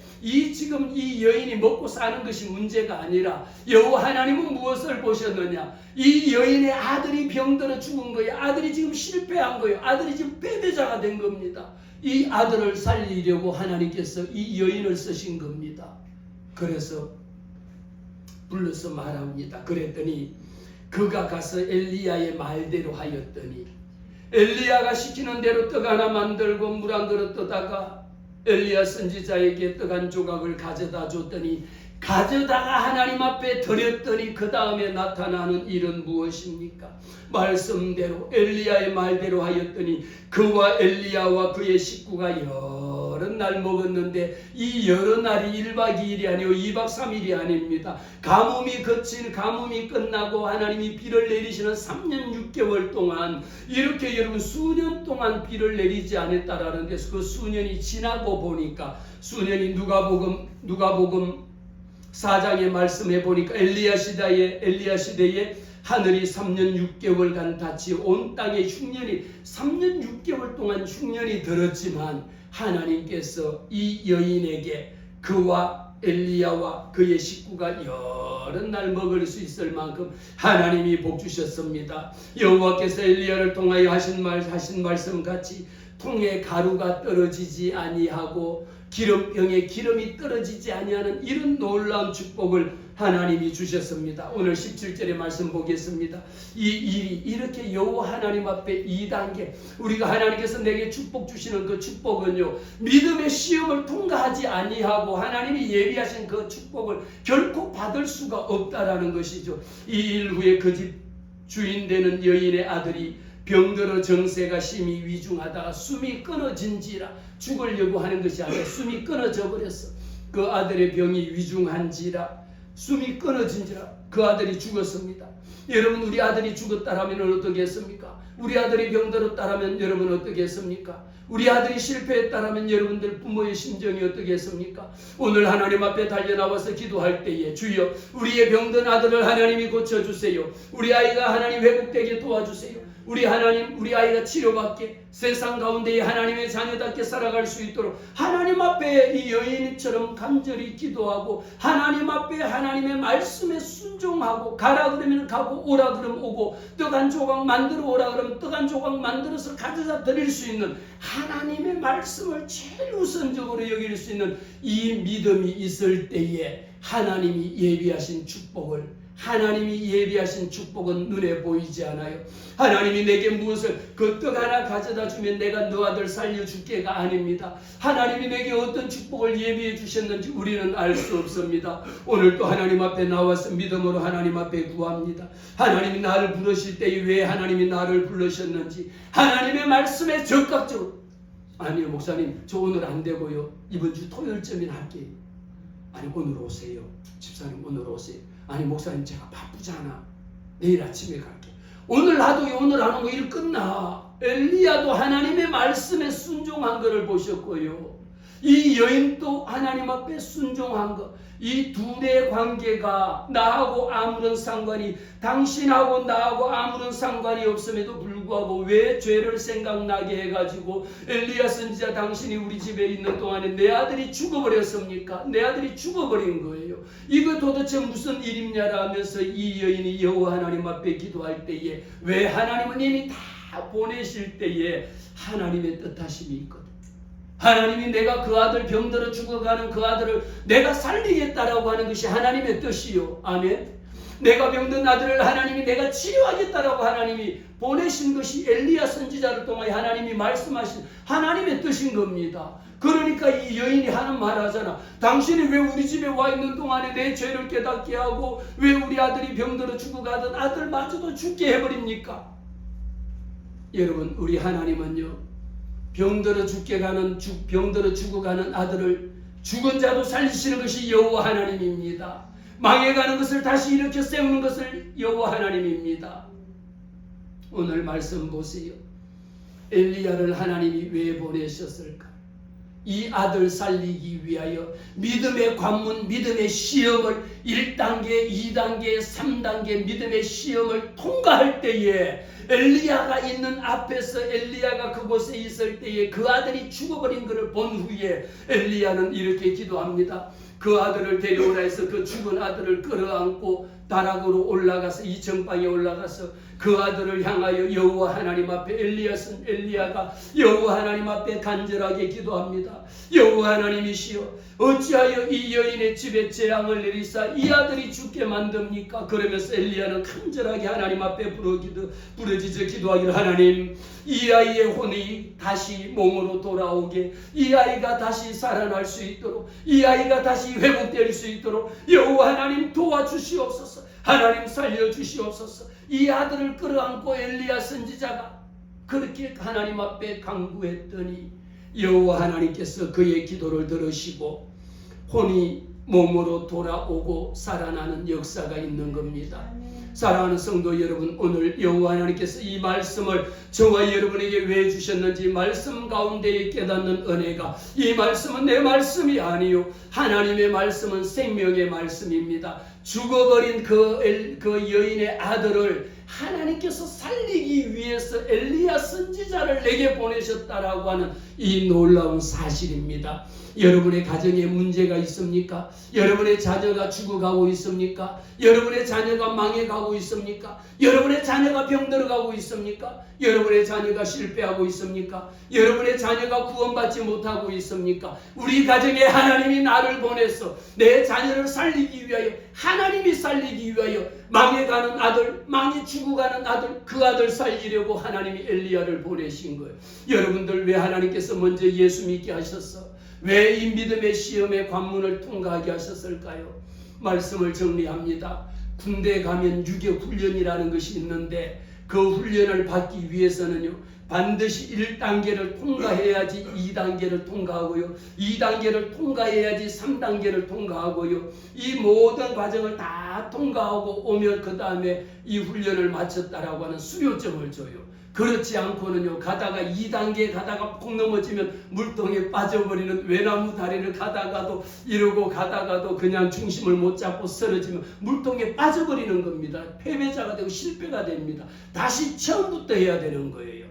지금 이 여인이 먹고 사는 것이 문제가 아니라 여호와 하나님은 무엇을 보셨느냐? 이 여인의 아들이 병들어 죽은 거예요. 아들이 지금 실패한 거예요. 아들이 지금 패배자가 된 겁니다. 이 아들을 살리려고 하나님께서 이 여인을 쓰신 겁니다. 그래서 불러서 말합니다. 그랬더니 그가 가서 엘리야의 말대로 하였더니, 엘리야가 시키는 대로 떡 하나 만들고 물 한 그릇 떠다가 엘리야 선지자에게 떡 한 조각을 가져다 줬더니, 가져다가 하나님 앞에 드렸더니 그 다음에 나타나는 일은 무엇입니까? 말씀대로 엘리야의 말대로 하였더니 그와 엘리야와 그의 식구가 여러 날 먹었는데, 이 여러 날이 1박 2일이 아니고 2박 3일이 아닙니다. 가뭄이 가뭄이 끝나고 하나님이 비를 내리시는 3년 6개월 동안, 이렇게 여러분 수년 동안 비를 내리지 않았다라는 데서 그 수년이 지나고 보니까, 수년이 누가복음 4장의 말씀해 보니까 엘리야 시대에 하늘이 3년 6개월간 닫히 온 땅에 흉년이 3년 6개월 동안 흉년이 들었지만, 하나님께서 이 여인에게 그와 엘리야와 그의 식구가 여러 날 먹을 수 있을 만큼 하나님이 복 주셨습니다. 여호와께서 엘리야를 통하여 하신 말씀 같이 통에 가루가 떨어지지 아니하고 기름병에 기름이 떨어지지 아니하는 이런 놀라운 축복을 하나님이 주셨습니다. 오늘 17절의 말씀 보겠습니다. 이 일이 이렇게 여호와 하나님 앞에 2단계, 우리가 하나님께서 내게 축복 주시는 그 축복은요, 믿음의 시험을 통과하지 아니하고 하나님이 예비하신 그 축복을 결코 받을 수가 없다라는 것이죠. 이 일 후에 그 집 주인 되는 여인의 아들이 병들어 정세가 심히 위중하다가 숨이 끊어진지라, 죽으려고 하는 것이 아니라 숨이 끊어져 버렸어. 그 아들의 병이 위중한지라 숨이 끊어진지라 그 아들이 죽었습니다. 여러분, 우리 아들이 죽었다라면 어떻게 했습니까? 우리 아들이 병들었다라면 여러분 어떻게 했습니까? 우리 아들이 실패했다라면 여러분들 부모의 심정이 어떻게 했습니까? 오늘 하나님 앞에 달려나와서 기도할 때에 주여 우리의 병든 아들을 하나님이 고쳐주세요. 우리 아이가 하나님 회복되게 도와주세요. 우리 아이가 치료받게 세상 가운데에 하나님의 자녀답게 살아갈 수 있도록 하나님 앞에 이 여인처럼 간절히 기도하고 하나님 앞에 하나님의 말씀에 순종하고 가라 그러면 가고 오라 그러면 오고 떡 한 조각 만들어 오라 그러면 떡 한 조각 만들어서 가져다 드릴 수 있는 하나님의 말씀을 제일 우선적으로 여길 수 있는 이 믿음이 있을 때에 하나님이 예비하신 축복은 눈에 보이지 않아요. 하나님이 내게 무엇을 그 떡 하나 가져다 주면 내가 너 아들 살려줄게가 아닙니다. 하나님이 내게 어떤 축복을 예비해 주셨는지 우리는 알 수 없습니다. 오늘 또 하나님 앞에 나와서 믿음으로 하나님 앞에 구합니다. 하나님이 나를 부르실 때에 왜 하나님이 나를 부르셨는지 하나님의 말씀에 적극적으로 아니요 목사님 저 오늘 안 되고요. 이번 주 토요일쯤엔 할게요. 아니 오늘 오세요. 집사님 오늘 오세요. 아니 목사님 제가 바쁘잖아. 내일 아침에 갈게. 오늘 놔둬요. 오늘 안 오고 일 끝나. 엘리야도 하나님의 말씀에 순종한 것을 보셨고요. 이 여인도 하나님 앞에 순종한 것. 이 둘의 관계가 나하고 아무런 상관이 당신하고 나하고 아무런 상관이 없음에도 불구하고 왜 죄를 생각나게 해가지고 엘리야 선지자 당신이 우리 집에 있는 동안에 내 아들이 죽어버렸습니까? 내 아들이 죽어버린 거예요. 이거 도대체 무슨 일이냐라 하면서 이 여인이 여호와 하나님 앞에 기도할 때에 왜 하나님은 이미 다 보내실 때에 하나님의 뜻하심이 있거든. 하나님이 내가 그 아들 병들어 죽어가는 그 아들을 내가 살리겠다라고 하는 것이 하나님의 뜻이요. 아멘. 내가 병든 아들을 하나님이 내가 치료하겠다라고 하나님이 보내신 것이 엘리야 선지자를 통하여 하나님이 말씀하신 하나님의 뜻인 겁니다. 그러니까 이 여인이 하는 말 하잖아. 당신이 왜 우리 집에 와 있는 동안에 내 죄를 깨닫게 하고 왜 우리 아들이 병들어 죽어가던 아들마저도 죽게 해버립니까? 여러분 우리 하나님은요. 병들어 죽어가는 아들을 죽은 자도 살리시는 것이 여호와 하나님입니다. 망해가는 것을 다시 일으켜 세우는 것을 여호와 하나님입니다. 오늘 말씀 보세요. 엘리야를 하나님이 왜 보내셨을까? 이 아들 살리기 위하여 믿음의 관문, 믿음의 시험을 1단계, 2단계, 3단계 믿음의 시험을 통과할 때에 엘리야가 있는 앞에서 엘리야가 그곳에 있을 때에 그 아들이 죽어버린 것을 본 후에 엘리야는 이렇게 기도합니다. 그 아들을 데려오라 해서 그 죽은 아들을 끌어안고 다락으로 올라가서 이천방에 올라가서 그 아들을 향하여 여호와 하나님 앞에 엘리야가 여호와 하나님 앞에 간절하게 기도합니다. 여호와 하나님이시여 어찌하여 이 여인의 집에 재앙을 내리사 이 아들이 죽게 만듭니까? 그러면서 엘리야는 간절하게 하나님 앞에 부르짖어 기도하기를 하나님 이 아이의 혼이 다시 몸으로 돌아오게 이 아이가 다시 살아날 수 있도록 이 아이가 다시 회복될 수 있도록 여호와 하나님 도와주시옵소서. 하나님 살려주시옵소서. 이 아들을 끌어안고 엘리야 선지자가 그렇게 하나님 앞에 간구했더니 여호와 하나님께서 그의 기도를 들으시고 혼이 몸으로 돌아오고 살아나는 역사가 있는 겁니다. 사랑하는 성도 여러분, 오늘 여호와 하나님께서 이 말씀을 저와 여러분에게 왜 주셨는지 말씀 가운데에 깨닫는 은혜가 이 말씀은 내 말씀이 아니요 하나님의 말씀은 생명의 말씀입니다. 죽어버린 그 여인의 아들을 하나님께서 살리기 위해서 엘리야 선지자를 내게 보내셨다라고 하는 이 놀라운 사실입니다. 여러분의 가정에 문제가 있습니까? 여러분의 자녀가 죽어가고 있습니까? 여러분의 자녀가 망해가고 있습니까? 여러분의 자녀가 병들어가고 있습니까? 여러분의 자녀가 실패하고 있습니까? 여러분의 자녀가 구원받지 못하고 있습니까? 우리 가정에 하나님이 나를 보내서 내 자녀를 살리기 위하여 하나님이 살리기 위하여 망해가는 아들, 망해 죽어가는 아들, 그 아들 살리려고 하나님이 엘리야를 보내신 거예요. 여러분들 왜 하나님께서 먼저 예수 믿게 하셨어? 왜 이 믿음의 시험의 관문을 통과하게 하셨을까요? 말씀을 정리합니다. 군대 가면 유격 훈련이라는 것이 있는데 그 훈련을 받기 위해서는요 반드시 1단계를 통과해야지 2단계를 통과하고요. 2단계를 통과해야지 3단계를 통과하고요. 이 모든 과정을 다 통과하고 오면 그 다음에 이 훈련을 마쳤다라고 하는 수료증을 줘요. 그렇지 않고는요, 가다가 2단계 가다가 폭 넘어지면 물통에 빠져버리는 외나무 다리를 가다가도 이러고 가다가도 그냥 중심을 못 잡고 쓰러지면 물통에 빠져버리는 겁니다. 패배자가 되고 실패가 됩니다. 다시 처음부터 해야 되는 거예요.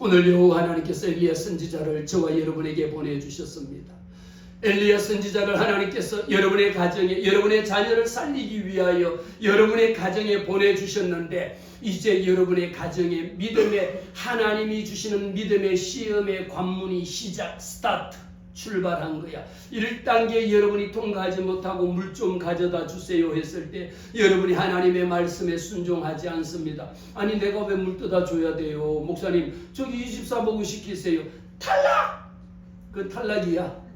오늘 여호와 하나님께서 엘리야 선지자를 저와 여러분에게 보내주셨습니다. 엘리야 선지자를 하나님께서 여러분의 가정에, 여러분의 자녀를 살리기 위하여 여러분의 가정에 보내주셨는데, 이제 여러분의 가정에 믿음의, 하나님이 주시는 믿음의 시험의 관문이 스타트, 출발한 거야. 1단계 여러분이 통과하지 못하고 물 좀 가져다 주세요 했을 때 여러분이 하나님의 말씀에 순종하지 않습니다. 아니, 내가 왜 물 떠다 줘야 돼요? 목사님, 저기 24 보고 시키세요. 탈락! 그 탈락이야.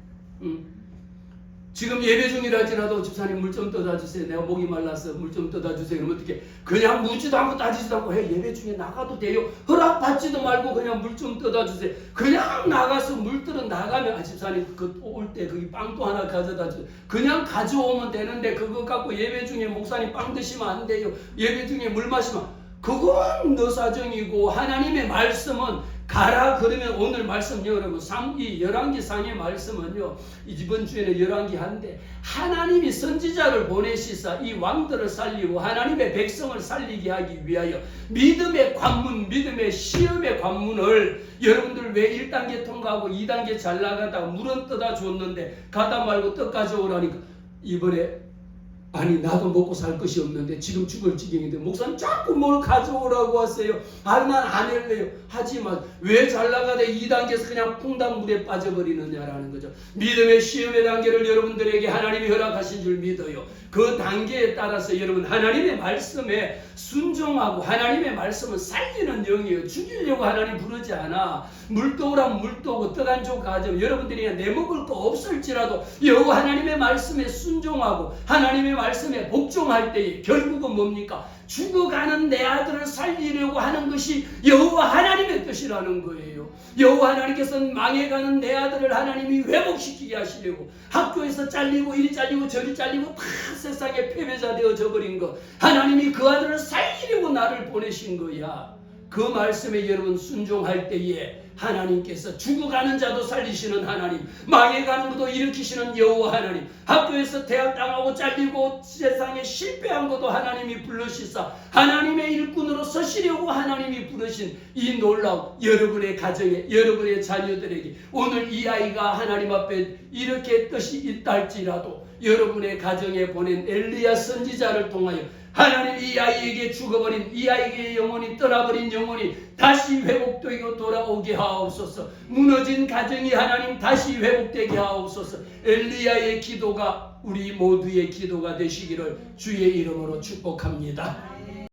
지금 예배 중이라 할지라도 집사님 물 좀 떠다 주세요. 내가 목이 말라서 물 좀 떠다 주세요. 그러면 어떻게? 그냥 묻지도 않고 따지지도 않고 해. 예배 중에 나가도 돼요. 허락받지도 말고 그냥 물 좀 떠다 주세요. 그냥 나가서 물 떠러 나가면, 집사님 올 때 거기 빵도 하나 가져다 주세요. 그냥 가져오면 되는데 그거 갖고 예배 중에 목사님 빵 드시면 안 돼요. 예배 중에 물 마시면, 그건 너 사정이고, 하나님의 말씀은 가라 그러면 오늘 말씀 여러분 이 열왕기상의 말씀은요, 이번 주에는 열왕기한데 하나님이 선지자를 보내시사 이 왕들을 살리고 하나님의 백성을 살리게 하기 위하여 믿음의 관문, 믿음의 시험의 관문을 여러분들 왜 1단계 통과하고 2단계 잘 나가다가 물은 떠다 줬는데 가다 말고 떡 가져오라니까 이번에 아니 나도 먹고 살 것이 없는데 지금 죽을 지경인데 목사님 자꾸 뭘 가져오라고 하세요. 아니 난 안 할래요. 하지만 왜 잘 나가다 2단계에서 그냥 퐁당물에 빠져버리느냐라는 거죠. 믿음의 시험의 단계를 여러분들에게 하나님이 허락하신 줄 믿어요. 그 단계에 따라서 여러분 하나님의 말씀에 순종하고, 하나님의 말씀은 살리는 영이에요. 죽이려고 하나님 부르지 않아. 물도우라면 물도우고 떡 한 쪽 가져. 여러분들이 내 먹을 거 없을지라도 여호와 하나님의 말씀에 순종하고 하나님의 말씀에 복종할 때에 결국은 뭡니까? 죽어가는 내 아들을 살리려고 하는 것이 여호와 하나님의 뜻이라는 거예요. 여호와 하나님께서는 망해가는 내 아들을 하나님이 회복시키게 하시려고, 학교에서 잘리고 이리 잘리고 저리 잘리고 다 세상에 패배자 되어져 버린 거, 하나님이 그 아들을 살리려고 나를 보내신 거야. 그 말씀에 여러분 순종할 때에 하나님께서 죽어가는 자도 살리시는 하나님, 망해가는 것도 일으키시는 여호와 하나님, 학교에서 대학 당하고 잘리고 세상에 실패한 것도 하나님이 부르시사 하나님의 일꾼으로 서시려고 하나님이 부르신 이 놀라운 여러분의 가정에, 여러분의 자녀들에게 오늘 이 아이가 하나님 앞에 이렇게 뜻이 있다 할지라도 여러분의 가정에 보낸 엘리야 선지자를 통하여 하나님 이 아이에게 죽어버린, 이 아이에게 영혼이 떠나버린 영혼이 다시 회복되고 돌아오게 하옵소서. 무너진 가정이 하나님 다시 회복되게 하옵소서. 엘리야의 기도가 우리 모두의 기도가 되시기를 주의 이름으로 축복합니다.